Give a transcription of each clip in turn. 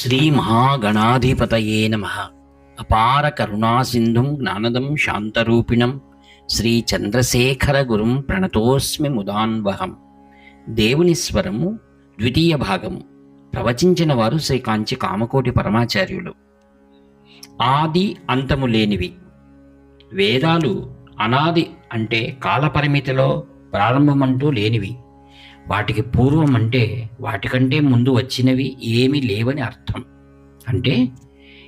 శ్రీ మహాగణాధిపతయే నమః. అపార కరుణా సింధుం జ్ఞానదం శాంతరూపిణం శ్రీ చంద్రశేఖర గురుం ప్రణతోస్మి ముదాన్వహం. దేవుని స్వరము ద్వితీయ భాగము. ప్రవచించిన వారు శ్రీ కాంచి కామకోటి పరమాచార్యులు. ఆది అంతము లేనివి. వేదాలు అనాది అంటే కాలపరిమితిలో ప్రారంభమంటూ లేనివి. వాటికి పూర్వం అంటే వాటికంటే ముందు వచ్చినవి ఏమీ లేవని అర్థం. అంటే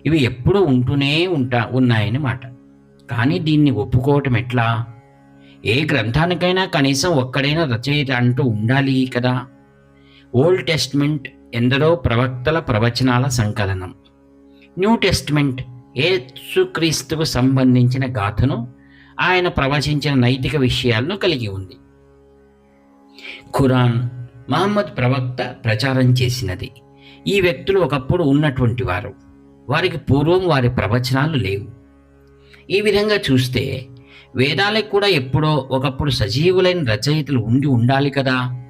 ఇవి ఎప్పుడూ ఉంటూనే ఉన్నాయని మాట. కానీ దీన్ని ఒప్పుకోవటం ఎట్లా? ఏ గ్రంథానికైనా కనీసం ఒక్కడైనా రచయిత అంటూ ఉండాలి కదా. ఓల్డ్ టెస్ట్మెంట్ ఎందరో ప్రవక్తల ప్రవచనాల సంకలనం. న్యూ టెస్ట్మెంట్ యేసుక్రీస్తుకు సంబంధించిన గాథను, ఆయన ప్రవచించిన నైతిక విషయాలను కలిగి ఉంది. ఖురాన్ మహమ్మద్ ప్రవక్త ప్రచారం చేసినది. ఈ వ్యక్తులు ఒకప్పుడు ఉన్నటువంటి వారు. వారికి పూర్వం వారి ప్రవచనాలు లేవు. ఈ విధంగా చూస్తే వేదాలకు కూడా ఎప్పుడో ఒకప్పుడు సజీవులైన రచయితలు ఉండాలి కదా.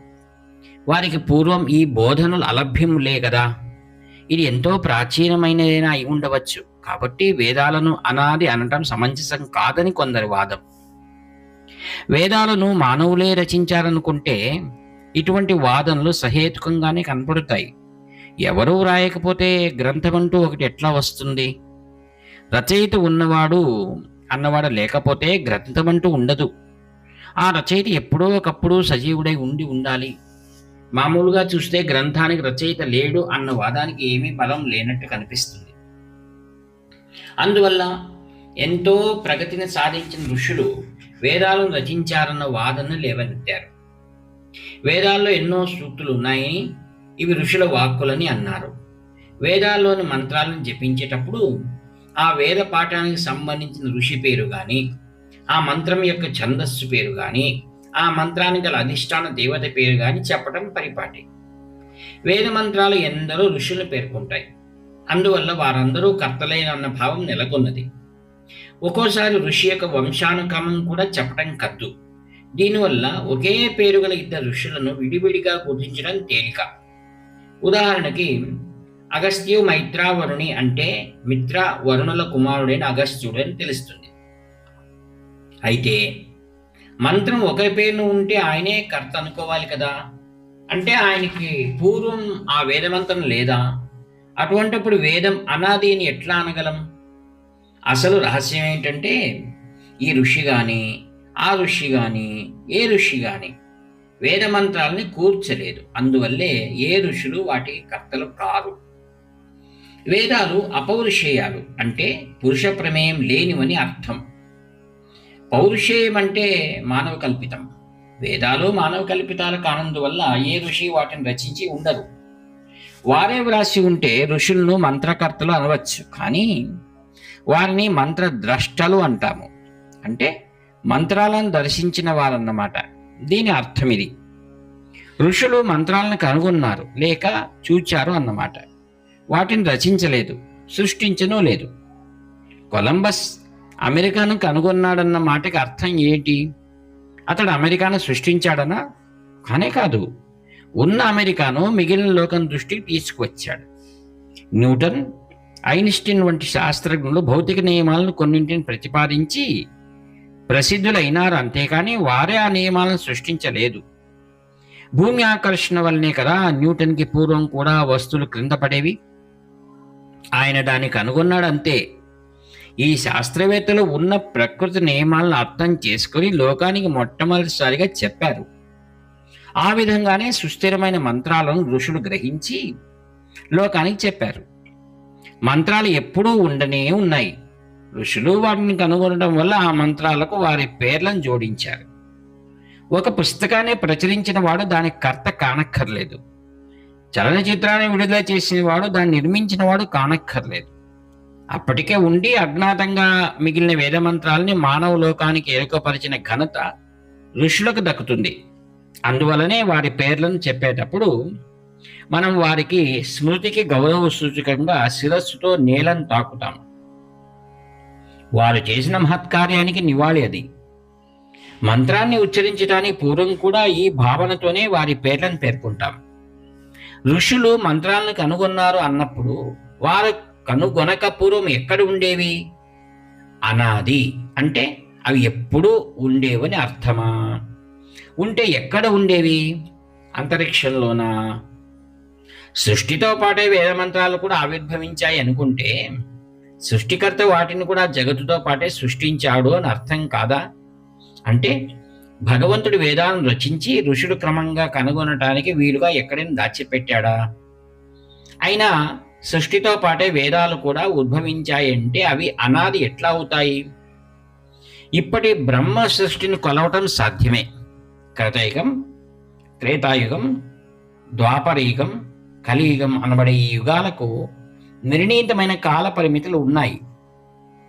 వారికి పూర్వం ఈ బోధనలు అలభ్యములే కదా. ఇది ఎంతో ప్రాచీనమైనదైనా అయి ఉండవచ్చు. కాబట్టి వేదాలను అనాది అనటం సమంజసం కాదని కొందరి వాదం. వేదాలను మానవులే రచించారనుకుంటే ఇటువంటి వాదనలు సహేతుకంగానే కనపడతాయి. ఎవరూ రాయకపోతే గ్రంథమంటూ ఒకటి ఎట్లా వస్తుంది? రచయిత ఉన్నవాడు అన్నవాడు లేకపోతే గ్రంథమంటూ ఉండదు. ఆ రచయిత ఎప్పుడో ఒకప్పుడు సజీవుడై ఉండాలి. మామూలుగా చూస్తే గ్రంథానికి రచయిత లేడు అన్న వాదానికి ఏమీ బలం లేనట్టు కనిపిస్తుంది. అందువల్ల ఎంతో ప్రగతిని సాధించిన ఋషులు వేదాలను రచించారన్న వాదనను లేవనెత్తారు. వేదాల్లో ఎన్నో సూక్తులు ఉన్నాయని, ఇవి ఋషుల వాక్కులని అన్నారు. వేదాల్లోని మంత్రాలను జపించేటప్పుడు ఆ వేద పాఠానికి సంబంధించిన ఋషి పేరు కానీ, ఆ మంత్రం యొక్క ఛందస్సు పేరు కానీ, ఆ మంత్రానికి గల అధిష్టాన దేవత పేరు కానీ చెప్పడం పరిపాటి. వేద మంత్రాలు ఎందరో ఋషులను పేర్కొంటాయి. అందువల్ల వారందరూ కర్తలేనన్న భావం నెలకొన్నది. ఒక్కోసారి ఋషి యొక్క వంశానుక్రమం కూడా చెప్పడం కద్దు. దీనివల్ల ఒకే పేరు గల ఇద్దరు ఋషులను విడివిడిగా గుర్తించడం తేలిక. ఉదాహరణకి అగస్త్యు మైత్రావరుణి అంటే మిత్ర వరుణుల కుమారుడైన అగస్త్యుడు అని తెలుస్తుంది. అయితే మంత్రం ఒకే పేరును ఉంటే ఆయనే కర్త అనుకోవాలి కదా. అంటే ఆయనకి పూర్వం ఆ వేదమంత్రం లేదా? అటువంటిప్పుడు వేదం అనాది అని ఎట్లా అనగలం? అసలు రహస్యం ఏంటంటే ఈ ఋషి కానీ, ఆ ఋషి కానీ, ఏ ఋషి కానీ వేదమంత్రాలని కూర్చలేదు. అందువల్లే ఏ ఋషులు వాటి కర్తలు కారు. వేదాలు అపౌరుషేయాలు అంటే పురుష ప్రమేయం లేనివని అర్థం. పౌరుషేయం అంటే మానవ కల్పితం. వేదాలు మానవ కల్పితాలు కానందువల్ల ఏ ఋషి వాటిని రచించి ఉండరు. వారే వ్రాసి ఉంటే ఋషులను మంత్రకర్తలు అనవచ్చు. కానీ వారిని మంత్రద్రష్టలు అంటాము. అంటే మంత్రాలను దర్శించిన వారన్నమాట. దీని అర్థం ఇది. ఋషులు మంత్రాలను కనుగొన్నారు లేక చూచారు అన్నమాట. వాటిని రచించలేదు, సృష్టించనూ లేదు. కొలంబస్ అమెరికాను కనుగొన్నాడన్న మాటకి అర్థం ఏంటి? అతడు అమెరికాను సృష్టించాడనా? కానే కాదు. ఉన్న అమెరికాను మిగిలిన లోకం దృష్టికి తీసుకువచ్చాడు. న్యూటన్, ఐన్స్టీన్ వంటి శాస్త్రజ్ఞులు భౌతిక నియమాలను కొన్నింటిని ప్రతిపాదించి ప్రసిద్ధులైనారు. అంతేకాని వారే ఆ నియమాలను సృష్టించలేదు. భూమి ఆకర్షణ వల్లనే కదా న్యూటన్కి పూర్వం కూడా వస్తువులు క్రింద పడేవి. ఆయన దాన్ని కనుగొన్నాడు అంతే. ఈ శాస్త్రవేత్తలు ఉన్న ప్రకృతి నియమాలను అర్థం చేసుకుని లోకానికి మొట్టమొదటిసారిగా చెప్పారు. ఆ విధంగానే సుస్థిరమైన మంత్రాలను ఋషులు గ్రహించి లోకానికి చెప్పారు. మంత్రాలు ఎప్పుడూ ఉండనే ఉన్నాయి. ఋషులు వాటిని కనుగొనడం వల్ల ఆ మంత్రాలకు వారి పేర్లను జోడించారు. ఒక పుస్తకాన్ని ప్రచురించిన వాడు దానికి కర్త కానక్కర్లేదు. చలనచిత్రాన్ని విడుదల చేసిన వాడు దాన్ని నిర్మించిన వాడు కానక్కర్లేదు. అప్పటికే ఉండి అజ్ఞాతంగా మిగిలిన వేదమంత్రాలని మానవ లోకానికి ఎరుకపరిచిన ఘనత ఋషులకు దక్కుతుంది. అందువలనే వారి పేర్లను చెప్పేటప్పుడు మనం వారికి స్మృతికి గౌరవ సూచకంగా శిరస్సుతో నేలను తాకుతాం. వారు చేసిన మహత్కార్యానికి నివాళి అది. మంత్రాన్ని ఉచ్చరించడానికి పూర్వం కూడా ఈ భావనతోనే వారి పేర్లను పేర్కొంటాం. ఋషులు మంత్రాలను కనుగొన్నారు అన్నప్పుడు వారు కనుగొనక పూర్వం ఎక్కడ ఉండేవి? అనాది అంటే అవి ఎప్పుడూ ఉండేవని అర్థమా? ఉంటే ఎక్కడ ఉండేవి? అంతరిక్షంలోనా? సృష్టితో పాటే వేద మంత్రాలు కూడా ఆవిర్భవించాయి అనుకుంటే సృష్టికర్త వాటిని కూడా జగత్తుతో పాటే సృష్టించాడు అని అర్థం కాదా? అంటే భగవంతుడి వేదాలను రచించి ఋషులు క్రమంగా కనుగొనటానికి వీలుగా ఎక్కడైనా దాచిపెట్టాడా? అయినా సృష్టితో పాటే వేదాలు కూడా ఉద్భవించాయంటే అవి అనాది ఎట్లా అవుతాయి? ఇప్పటి బ్రహ్మ సృష్టిని కొలవటం సాధ్యమే. కృతయుగం, త్రేతాయుగం, ద్వాపరయుగం, కలియుగం అనబడే ఈ యుగాలకు నిర్ణీతమైన కాల పరిమితులు ఉన్నాయి.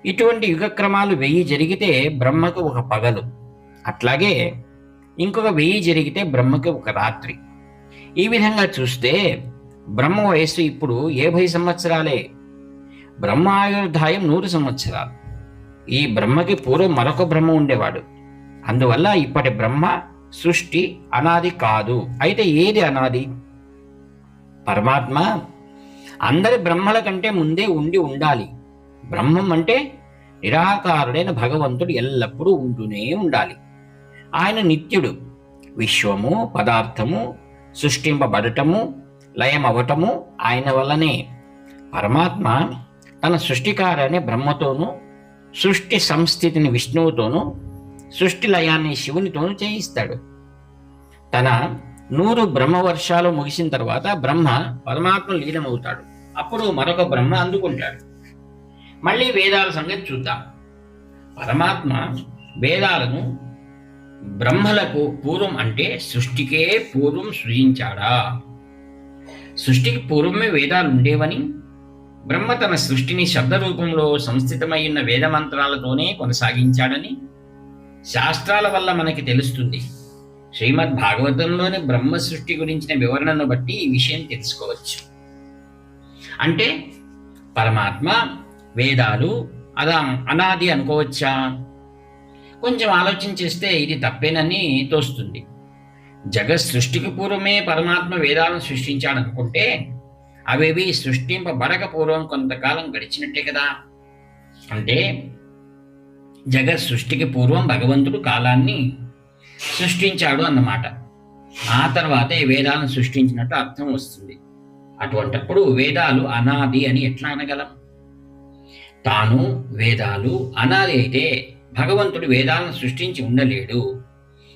ఇటువంటి యుగక్రమాలు 1000 జరిగితే బ్రహ్మకు ఒక పగలు, అట్లాగే ఇంకొక 1000 జరిగితే బ్రహ్మకి ఒక రాత్రి. ఈ విధంగా చూస్తే బ్రహ్మ వయస్సు ఇప్పుడు 70 సంవత్సరాలే. బ్రహ్మ ఆయుర్దాయం 100 సంవత్సరాలు. ఈ బ్రహ్మకి పూర్వం మరొక బ్రహ్మ ఉండేవాడు. అందువల్ల ఇప్పటి బ్రహ్మ సృష్టి అనాది కాదు. అయితే ఏది అనాది? పరమాత్మ అందరి బ్రహ్మల కంటే ముందే ఉండి ఉండాలి. బ్రహ్మం అంటే నిరాకారుడైన భగవంతుడు ఎల్లప్పుడూ ఉంటూనే ఉండాలి. ఆయన నిత్యుడు. విశ్వము, పదార్థము సృష్టింపబడటము, లయమవటము ఆయన వల్లనే. పరమాత్మ తన సృష్టికార్యాన్ని బ్రహ్మతోనూ, సృష్టి సంస్థితిని విష్ణువుతోనూ, సృష్టి లయాన్ని శివునితోనూ చేయిస్తాడు. తన 100 బ్రహ్మవర్షాలు ముగిసిన తర్వాత బ్రహ్మ పరమాత్మ లీనమవుతాడు. అప్పుడు మరొక బ్రహ్మ అందుకుంటాడు. మళ్ళీ వేదాల సంగతి చూద్దాం. పరమాత్మ వేదాలను బ్రహ్మలకు పూర్వం అంటే సృష్టికే పూర్వం సృజించాడా? సృష్టికి పూర్వమే వేదాలు ఉండేవని, బ్రహ్మ తన సృష్టిని శబ్ద రూపంలో సంస్థితమై ఉన్న వేద మంత్రాలతోనే కొనసాగించాడని శాస్త్రాల వల్ల మనకి తెలుస్తుంది. శ్రీమద్ భాగవతంలోని బ్రహ్మ సృష్టి గురించిన వివరణను బట్టి ఈ విషయం తెలుసుకోవచ్చు. అంటే పరమాత్మ వేదాలు అనాది అనుకోవచ్చా? కొంచెం ఆలోచన చేస్తే ఇది తప్పేనని తోస్తుంది. జగత్ సృష్టికి పూర్వమే పరమాత్మ వేదాలను సృష్టించాడనుకుంటే అవేవి సృష్టింపబడక పూర్వం కొంతకాలం గడిచినట్టే కదా. అంటే జగత్ సృష్టికి పూర్వం భగవంతుడు కాలాన్ని సృష్టించాడు అన్నమాట. ఆ తర్వాతే వేదాలను సృష్టించినట్టు అర్థం వస్తుంది. అటువంటప్పుడు వేదాలు అనాది అని ఎట్లా అనగలం? తాను వేదాలు అనాది అయితే భగవంతుడు వేదాలను సృష్టించి ఉండలేడు.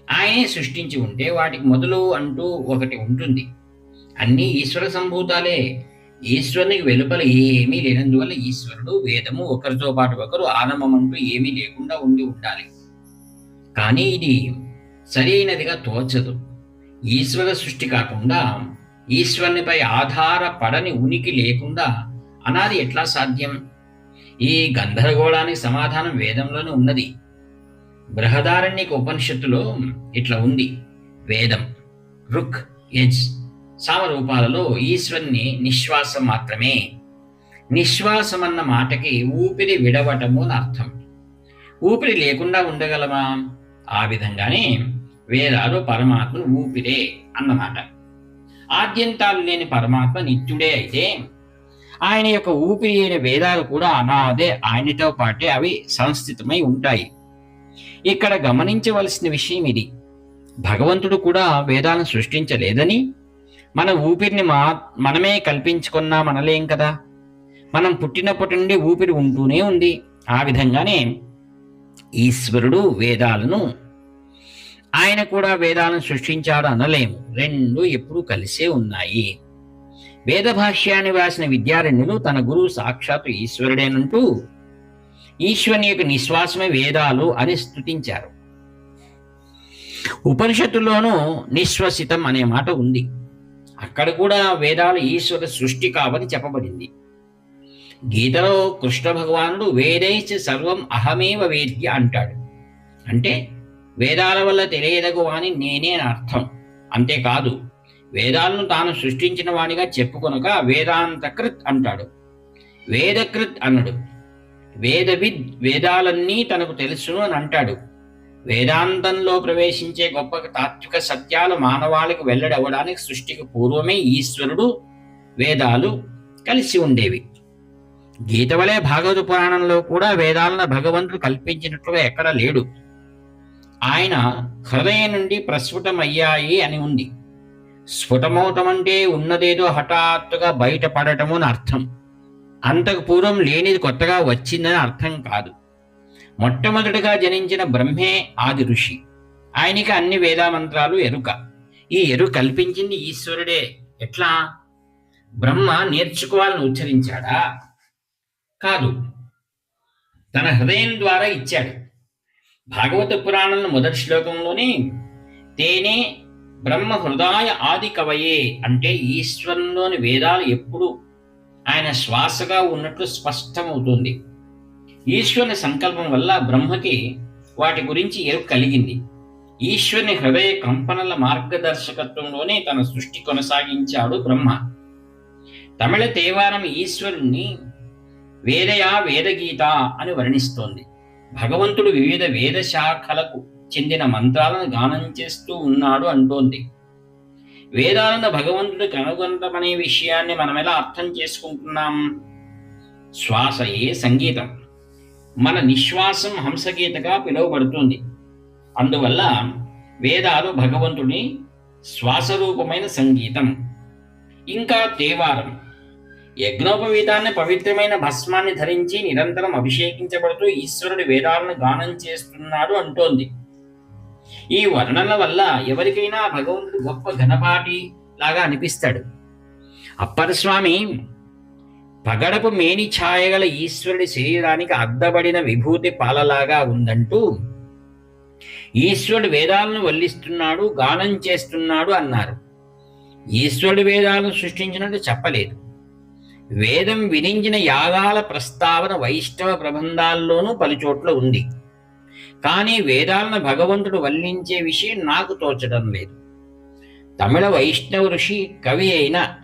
ఆయనే సృష్టించి ఉంటే వాటికి మొదలు అంటూ ఒకటి ఉంటుంది. అన్నీ ఈశ్వర సంభూతాలే. ఈశ్వరునికి వెలుపల ఏమీ లేనందువల్ల ఈశ్వరుడు, వేదము ఒకరితో పాటు ఒకరు ఆరంభం అంటూ ఏమీ లేకుండా ఉండాలి. కానీ ఇది సరైనదిగా తోచదు. ఈశ్వర సృష్టి కాకుండా ఈశ్వరునిపై ఆధారపడని ఉనికి లేకుండా అనాది ఎట్లా సాధ్యం? ఈ గందరగోళానికి సమాధానం వేదంలోనే ఉన్నది. బృహదారణ్యక ఉపనిషత్తులో ఇట్లా ఉంది. వేదం, రుక్, యజ్, సామ రూపాలలో ఈశ్వరుని నిశ్వాసం మాత్రమే. నిశ్వాసం అన్న మాటకి ఊపిరి విడవటము అని అర్థం. ఊపిరి లేకుండా ఉండగలమా? ఆ విధంగానే వేదాలు పరమాత్మను ఊపిరే అన్నమాట. ఆద్యంతాలు లేని పరమాత్మ నిత్యుడే అయితే ఆయన యొక్క ఊపిరి అయిన వేదాలు కూడా అనాదే. ఆయనతో పాటే అవి సంస్థితమై ఉంటాయి. ఇక్కడ గమనించవలసిన విషయం ఇది. భగవంతుడు కూడా వేదాలను సృష్టించలేదని మన ఊపిరిని మనమే కల్పించుకున్నామనలేం కదా. మనం పుట్టినప్పటి నుండి ఊపిరి ఉంటూనే ఉంది. ఆ విధంగానే ఈశ్వరుడు వేదాలను, ఆయన కూడా వేదాలను సృష్టించాడు అనలేము. రెండు ఎప్పుడూ కలిసే ఉన్నాయి. వేద భాష్యాన్ని వ్రాసిన విద్యారణ్యులు తన గురువు సాక్షాత్తు ఈశ్వరుడేనంటూ ఈశ్వరుని యొక్క నిశ్వాసమే వేదాలు అని స్తుతించారు. ఉపనిషత్తుల్లోనూ నిశ్వసితం అనే మాట ఉంది. అక్కడ కూడా వేదాలు ఈశ్వర సృష్టి కావని చెప్పబడింది. గీతలో కృష్ణ భగవానుడు వేదైచ సర్వం అహమేవ వేద్య అంటాడు. అంటే వేదాల వల్ల తెలియదగు వాని నేనే అని అర్థం. అంతేకాదు, వేదాలను తాను సృష్టించిన వానిగా చెప్పుకొనక వేదాంతకృత్ అంటాడు. వేదకృత్ అన్నాడు. వేదవిద్ వేదాలన్నీ తనకు తెలుసును అని అంటాడు. వేదాంతంలో ప్రవేశించే గొప్ప తాత్విక సత్యాలు మానవాళికి వెల్లడవడానికి సృష్టికి పూర్వమే ఈశ్వరుడు వేదాలు కలిసి ఉండేవి. గీత వలె భాగవత పురాణంలో కూడా వేదాలను భగవంతుడు కల్పించినట్లుగా ఎక్కడా లేడు. ఆయన హృదయం నుండి ప్రస్ఫుటమయ్యాయి అని ఉంది. స్ఫుటమవుతమంటే ఉన్నదేదో హఠాత్తుగా బయటపడటము అని అర్థం. అంతకు పూర్వం లేనిది కొత్తగా వచ్చిందని అర్థం కాదు. మొట్టమొదటిగా జనించిన బ్రహ్మే ఆది ఋషి. ఆయనకి అన్ని వేదామంత్రాలు ఎరుక. ఈ ఎరుక కల్పించింది ఈశ్వరుడే. ఎట్లా? బ్రహ్మ నేర్చుకోవాలని ఉచ్చరించాడా? కాదు, తన హృదయం ద్వారా ఇచ్చాడు. భాగవత పురాణంలో మొదటి శ్లోకంలోనే తేనే బ్రహ్మ హృదయ ఆది కవయే అంటే ఈశ్వరంలోని వేదాలు ఎప్పుడు ఆయన శ్వాసగా ఉన్నట్లు స్పష్టమవుతుంది. ఈశ్వరుని సంకల్పం వల్ల బ్రహ్మకి వాటి గురించి ఎరుక కలిగింది. ఈశ్వరుని హృదయ కంపనల మార్గదర్శకత్వంలోనే తన సృష్టి కొనసాగించాడు బ్రహ్మ. తమిళ తేవారం ఈశ్వరుణ్ణి వేదయా వేదగీత అని వర్ణిస్తోంది. భగవంతుడు వివిధ వేద శాఖలకు చెందిన మంత్రాలను గానం చేస్తూ ఉన్నాడు అంటోంది. వేదాలను భగవంతుడు కనుగొనటమనే విషయాన్ని మనం ఎలా అర్థం చేసుకుంటున్నాం? శ్వాసయే సంగీతం. మన నిశ్వాసం హంసగీతగా పిలువబడుతుంది. అందువల్ల వేదాలు భగవంతుని శ్వాసరూపమైన సంగీతం. ఇంకా తేవారం యజ్ఞోపవీతాన్ని పవిత్రమైన భస్మాన్ని ధరించి నిరంతరం అభిషేకించబడుతూ ఈశ్వరుడి వేదాలను గానం చేస్తున్నాడు అంటోంది. ఈ వర్ణన వల్ల ఎవరికైనా భగవంతుడు గొప్ప ఘనపాటి లాగా అనిపిస్తాడు. అప్పర్ స్వామి పగడపు మేని ఛాయగల ఈశ్వరుడి శరీరానికి అద్దబడిన విభూతి పాలలాగా ఉందంటూ ఈశ్వరుడు వేదాలను వల్లిస్తున్నాడు, గానం చేస్తున్నాడు అన్నారు. ఈశ్వరుడు వేదాలను సృష్టించినట్టు చెప్పలేదు. వేదం విధించిన యాగాల ప్రస్తావన వైష్ణవ ప్రబంధాల్లోనూ పలుచోట్ల ఉంది. కానీ వేదాలను భగవంతుడు వల్లించే విషయం నాకు తోచడం లేదు. తమిళ వైష్ణవ ఋషి కవి అయిన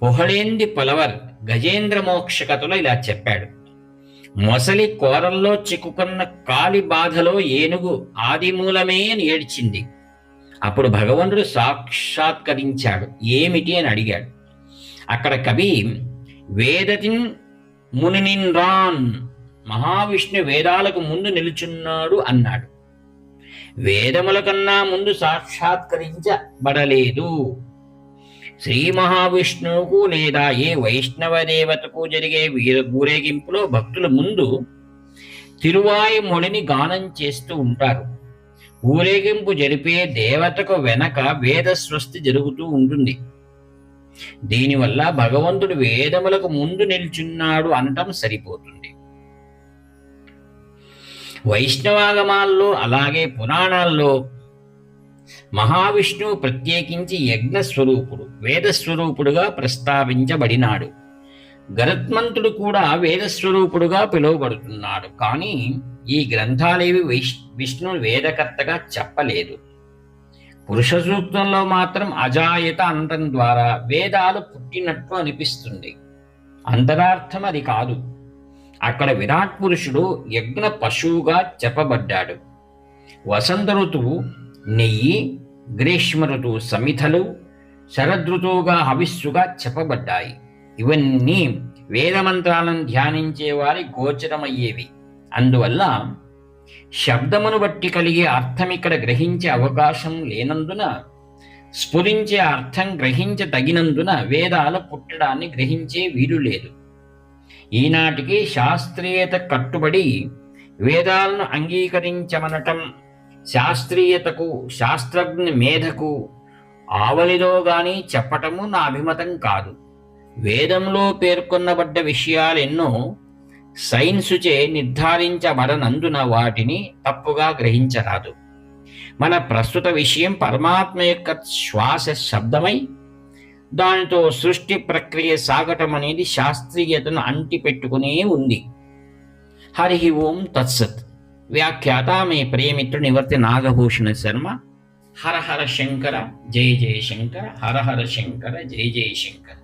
పుహళేంది పులవర్ గజేంద్ర మోక్ష కథలో ఇలా చెప్పాడు. మొసలి కోరల్లో చిక్కుకున్న కాలి బాధలో ఏనుగు ఆదిమూలమే అని ఏడ్చింది. అప్పుడు భగవంతుడు సాక్షాత్కరించాడు. ఏమిటి అని అడిగాడు. అక్కడ కవి వేదతిన్ మునినిన్రాన్ మహావిష్ణు వేదాలకు ముందు నిలుచున్నాడు అన్నాడు. వేదముల కన్నా ముందు సాక్షాత్కరించబడలేదు. శ్రీ మహావిష్ణువుకు లేదా ఏ వైష్ణవ దేవతకు జరిగే ఊరేగింపులో భక్తుల ముందు తిరువాయుమొళిని గానం చేస్తూ ఉంటారు. ఊరేగింపు జరిపే దేవతకు వెనక వేద స్వస్తి జరుగుతూ ఉంటుంది. దీనివల్ల భగవంతుడు వేదములకు ముందు నిల్చున్నాడు అనటం సరిపోతుంది. వైష్ణవాగమాల్లో అలాగే పురాణాల్లో మహావిష్ణువు ప్రత్యేకించి యజ్ఞ స్వరూపుడు, వేద స్వరూపుడుగా ప్రస్తావించబడినాడు. గరుత్మంతుడు కూడా వేదస్వరూపుడుగా పిలువబడుతున్నాడు. కానీ ఈ గ్రంథాలేవి విష్ణువు వేదకర్తగా చెప్పలేదు. పురుష సూక్తంలో మాత్రం అజాయత అనటం ద్వారా వేదాలు పుట్టినట్లు అనిపిస్తుంది. అంతరార్థం అది కాదు. అక్కడ విరాట్ పురుషుడు యజ్ఞ పశువుగా చెప్పబడ్డాడు. వసంత ఋతువు నెయ్యి, గ్రీష్మ ఋతువు సమిధలు, శరదృతువుగా హవిస్సుగా చెప్పబడ్డాయి. ఇవన్నీ వేదమంత్రాలను ధ్యానించే వారి గోచరమయ్యేవి. అందువల్ల శబ్దమును బట్టి కలిగే అర్థం ఇక్కడ గ్రహించే అవకాశం లేనందున, స్ఫురించే అర్థం గ్రహించదగినందున వేదాలు పుట్టడాన్ని గ్రహించే వీలు లేదు. ఈనాటికి శాస్త్రీయత కట్టుబడి వేదాలను అంగీకరించమనటం శాస్త్రీయతకు, శాస్త్రజ్ఞ మేధకు ఆవలిలో గాని చెప్పటము నా అభిమతం కాదు. వేదంలో పేర్కొనబడ్డ విషయాలెన్నో సైన్సుచే నిర్ధారించబడనందున వాటిని తప్పుగా గ్రహించరాదు. మన ప్రస్తుత విషయం పరమాత్మ యొక్క శ్వాస శబ్దమై దానితో సృష్టి ప్రక్రియ సాగటం అనేది శాస్త్రీయతను అంటిపెట్టుకునే ఉంది. హరి ఓం తత్సత్. వ్యాఖ్యాత మే ప్రియమిత్రుడు నివర్తి నాగభూషణ శర్మ. హర హర శంకర జయ జయ శంకర. హర హర శంకర జయ జయ శంకర.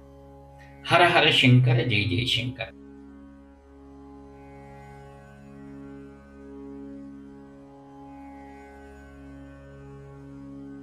హర హర శంకర జయ జయ శంకర.